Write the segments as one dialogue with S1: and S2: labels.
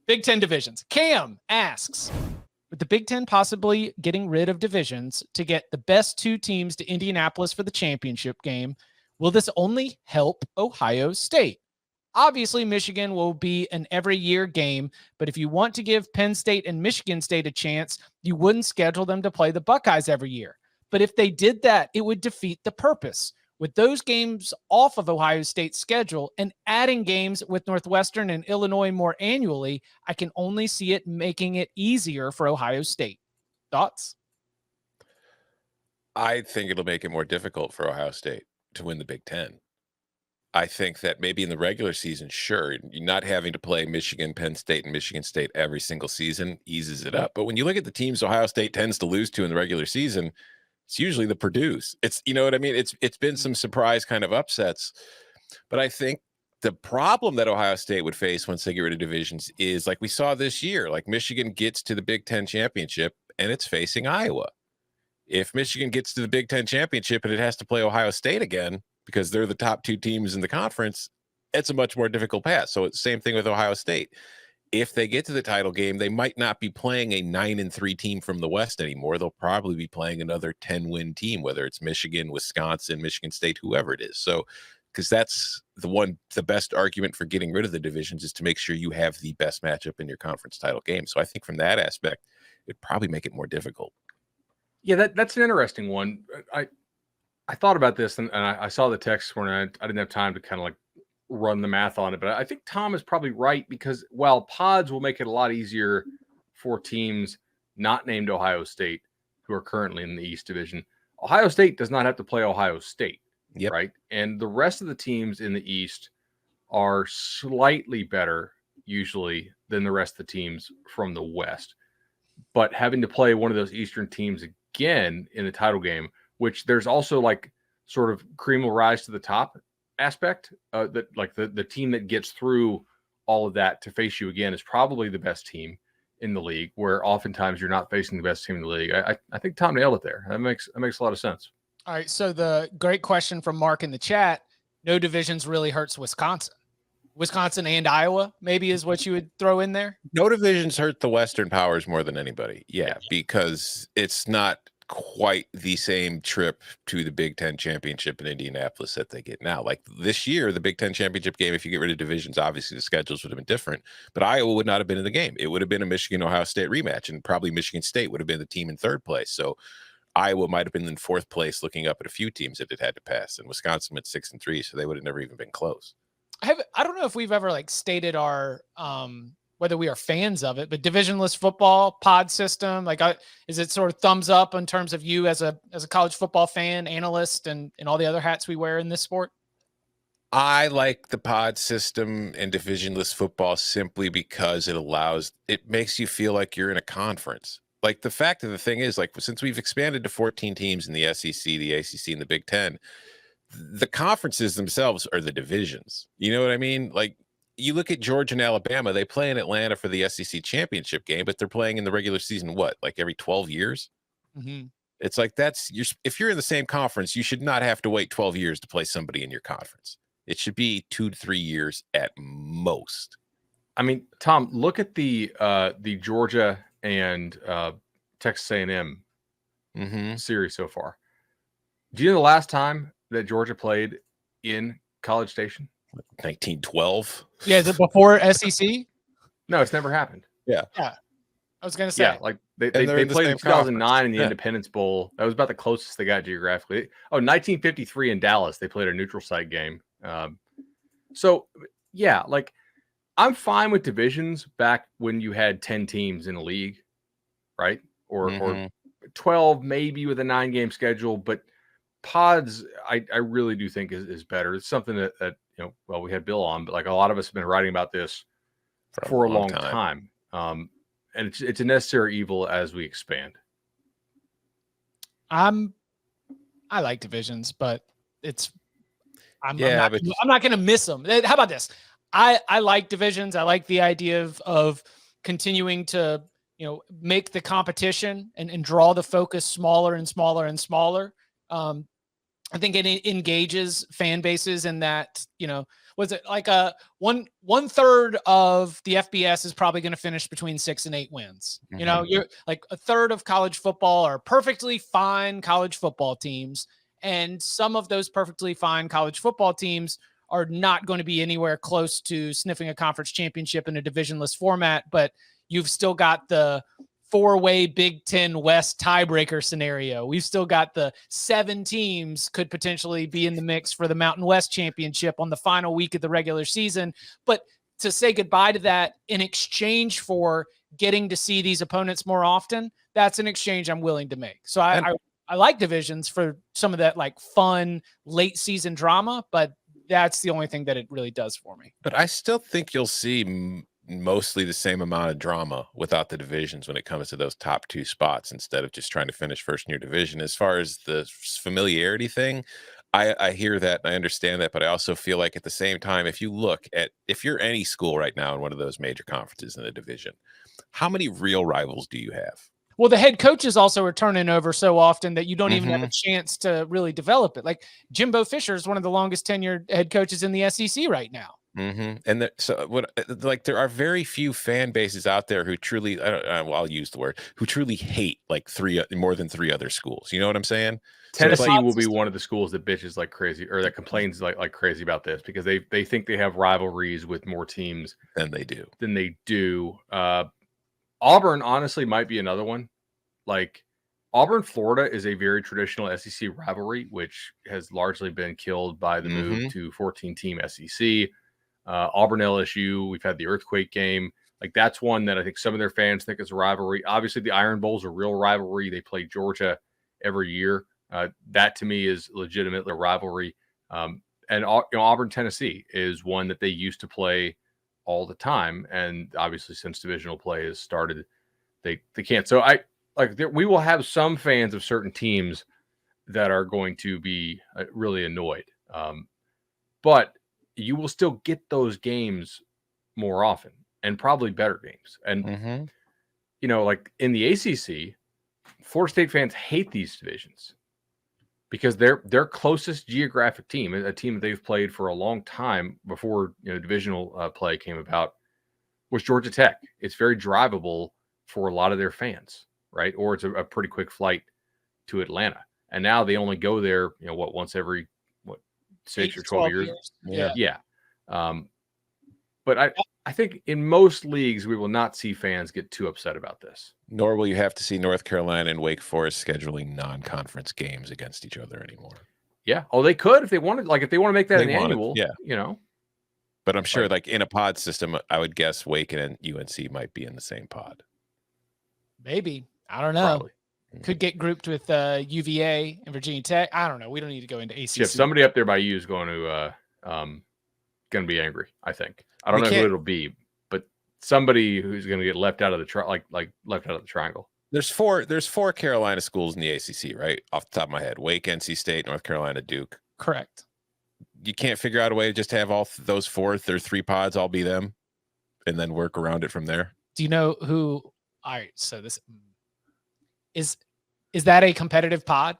S1: Big Ten divisions. Cam asks, with the Big Ten possibly getting rid of divisions to get the best two teams to Indianapolis for the championship game, will this only help Ohio State? Obviously, Michigan will be an every year game, but if you want to give Penn State and Michigan State a chance, you wouldn't schedule them to play the Buckeyes every year. But if they did that, it would defeat the purpose. With those games off of Ohio State's schedule and adding games with Northwestern and Illinois more annually, I can only see it making it easier for Ohio State. Thoughts?
S2: I think it'll make it more difficult for Ohio State to win the Big Ten. I think that maybe in the regular season, sure, not having to play Michigan, Penn State, and Michigan State every single season eases it up. But when you look at the teams Ohio State tends to lose to in the regular season, it's usually the Purdue's. It's, you know what I mean? It's been some surprise kind of upsets. But I think the problem that Ohio State would face once they get rid of divisions is like we saw this year, like Michigan gets to the Big Ten championship and it's facing Iowa. If Michigan gets to the Big Ten championship and it has to play Ohio State again, because they're the top two teams in the conference, it's a much more difficult path. So it's the same thing with Ohio State. If they get to the title game, they might not be playing a 9-3 team from the West anymore. They'll probably be playing another 10-win team, whether it's Michigan, Wisconsin, Michigan State, whoever it is. So, because that's the best argument for getting rid of the divisions is to make sure you have the best matchup in your conference title game. So I think from that aspect, it'd probably make it more difficult.
S3: Yeah, that's an interesting one. I thought about this and I saw the text this morning. I didn't have time to kind of like run the math on it, but I think Tom is probably right, because while pods will make it a lot easier for teams not named Ohio State who are currently in the East Division, Ohio State does not have to play Ohio State, right? And the rest of the teams in the East are slightly better usually than the rest of the teams from the West. But having to play one of those Eastern teams again in the title game, which there's also like sort of cream will rise to the top aspect, that like the team that gets through all of that to face you again is probably the best team in the league, where oftentimes you're not facing the best team in the league. I think Tom nailed it there. That makes a lot of sense.
S1: All right. So the great question from Mark in the chat, no divisions really hurts Wisconsin. Wisconsin and Iowa maybe is what you would throw in there.
S2: No divisions hurt the Western powers more than anybody. Yeah, because it's not quite the same trip to the Big Ten championship in Indianapolis that they get now. Like this year, the Big Ten championship game, if you get rid of divisions, obviously the schedules would have been different, but Iowa would not have been in the game. It would have been a Michigan-Ohio State rematch, and probably Michigan State would have been the team in third place. So Iowa might have been in fourth place looking up at a few teams that it had to pass, and Wisconsin went 6-3, so they would have never even been close.
S1: I don't know if we've ever like stated our whether we are fans of it, but divisionless football pod system, like is it sort of thumbs up in terms of you as a college football fan, analyst, and all the other hats we wear in this sport?
S2: I like the pod system and divisionless football simply because it makes you feel like you're in a conference. Like the fact of the thing is, like, since we've expanded to 14 teams in the SEC, the ACC, and the Big Ten, the conferences themselves are the divisions. You know what I mean? Like, you look at Georgia and Alabama, they play in Atlanta for the SEC championship game, but they're playing in the regular season, like every 12 years?
S1: Mm-hmm.
S2: It's like if you're in the same conference, you should not have to wait 12 years to play somebody in your conference. It should be 2 to 3 years at most.
S3: I mean, Tom, look at the Georgia and Texas A&M series so far. Do you know the last time that Georgia played in College Station?
S2: 1912.
S1: Yeah, is it before SEC?
S3: No, it's never happened.
S1: Yeah. I was gonna say,
S3: yeah, like they played in 2009 in the Independence Bowl. That was about the closest they got geographically. 1953 in Dallas, they played a neutral site game. So yeah, like I'm fine with divisions back when you had 10 teams in a league, right? Or 12 maybe with a 9-game schedule, but pods I really do think is better. It's something that well, we had Bill on, but like a lot of us have been writing about this for a long time. And it's a necessary evil as we expand.
S1: I like divisions, but I'm not going to miss them. How about this? I like divisions. I like the idea of continuing to, make the competition and draw the focus smaller and smaller and smaller. And I think it engages fan bases in that, was it like one third of the FBS is probably going to finish between 6 and 8 wins. You're like a third of college football are perfectly fine college football teams. And some of those perfectly fine college football teams are not going to be anywhere close to sniffing a conference championship in a divisionless format, but you've still got the 4-way Big Ten West tiebreaker scenario. We've still got the 7 teams could potentially be in the mix for the Mountain West Championship on the final week of the regular season. But to say goodbye to that in exchange for getting to see these opponents more often, that's an exchange I'm willing to make. So I like divisions for some of that like fun late season drama, but that's the only thing that it really does for me.
S2: But I still think you'll see mostly the same amount of drama without the divisions when it comes to those top 2 spots, instead of just trying to finish first in your division. As far as the familiarity thing, I hear that and I understand that, but I also feel like at the same time, if you're any school right now in one of those major conferences in the division, how many real rivals do you have?
S1: Well, the head coaches also are turning over so often that you don't even have a chance to really develop it. Like Jimbo Fisher is one of the longest tenured head coaches in the SEC right now.
S2: And there are very few fan bases out there who truly, I'll use the word, who truly hate like more than 3 other schools. You know what I'm saying?
S3: Tennessee will be one of the schools that bitches like crazy, or that complains like crazy about this, because they think they have rivalries with more teams
S2: than they do.
S3: Auburn honestly might be another one. Like Auburn, Florida is a very traditional SEC rivalry, which has largely been killed by the move to 14-team SEC. Auburn, LSU, we've had the earthquake game. Like that's one that I think some of their fans think is a rivalry. Obviously, the Iron Bowl is a real rivalry. They play Georgia every year. That to me is legitimately a rivalry. And Auburn, Tennessee is one that they used to play all the time, and obviously since divisional play has started, they can't. So we will have some fans of certain teams that are going to be really annoyed, but you will still get those games more often and probably better games. And like in the ACC, Florida State fans hate these divisions because their closest geographic team, a team that they've played for a long time before divisional play came about, was Georgia Tech. It's very drivable for a lot of their fans, right? Or it's a pretty quick flight to Atlanta. And now they only go there, once every 6 or 12 years. Yeah. But I think in most leagues, we will not see fans get too upset about this.
S2: Nor will you have to see North Carolina and Wake Forest scheduling non-conference games against each other anymore.
S3: Yeah. Oh, they could if they wanted. Like if they want to make that an annual.
S2: Yeah. But I'm sure, like in a pod system, I would guess Wake and UNC might be in the same pod.
S1: Maybe. I don't know. Probably. Could get grouped with UVA and Virginia Tech. I don't know. We don't need to go into ACC.
S3: Yeah, somebody up there by you is going to be angry. I think. I don't know who it'll be, but somebody who's going to get left out of the left out of the triangle.
S2: There's four Carolina schools in the ACC, right? Off the top of my head: Wake, NC State, North Carolina, Duke.
S1: Correct.
S2: You can't figure out a way to just have all those four. There's 3 pods, all be them, and then work around it from there.
S1: Do you know who? All right, so this is that a competitive pod?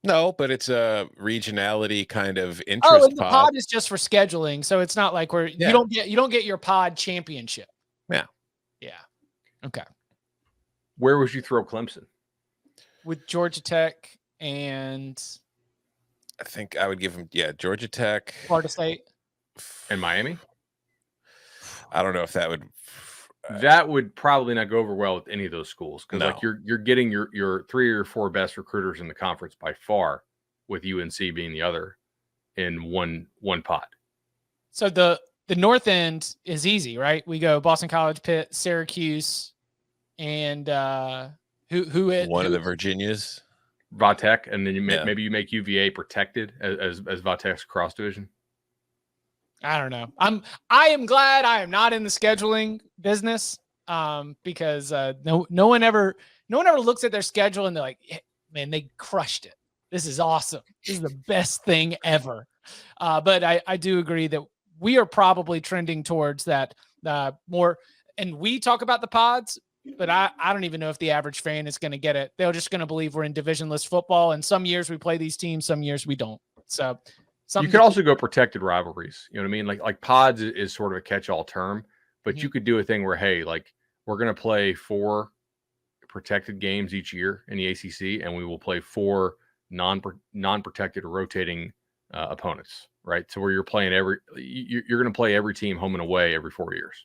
S2: No, but it's a regionality kind of interest.
S1: Oh, and the pod is just for scheduling, so it's not like you don't get your pod championship.
S2: Yeah.
S1: Okay.
S3: Where would you throw Clemson?
S1: With Georgia Tech and
S2: I think I would give them Georgia Tech,
S1: Florida State,
S3: and Miami.
S2: I don't know if that would.
S3: That would probably not go over well with any of those schools because like you're getting your 3 or 4 best recruiters in the conference by far, with UNC being the other in one pod.
S1: So the north end is easy, right? We go Boston College, Pitt, Syracuse, and who
S2: of the Virginias,
S3: Vatech, and then maybe you make UVA protected as Vatech's cross division.
S1: I don't know. I am glad I am not in the scheduling business because no one ever looks at their schedule and they're like, hey, man, they crushed it. This is awesome. This is the best thing ever. But I do agree that we are probably trending towards that more. And we talk about the pods. but I don't even know if the average fan is going to get it. They're just going to believe we're in divisionless football. And some years we play these teams, some years we don't. So
S3: you could also go protected rivalries. You know what I mean? Like pods is sort of a catch-all term, but you could do a thing where, hey, like we're going to play 4 protected games each year in the ACC, and we will play 4 non-protected or rotating opponents, right? So where you're playing you're going to play every team home and away every 4 years.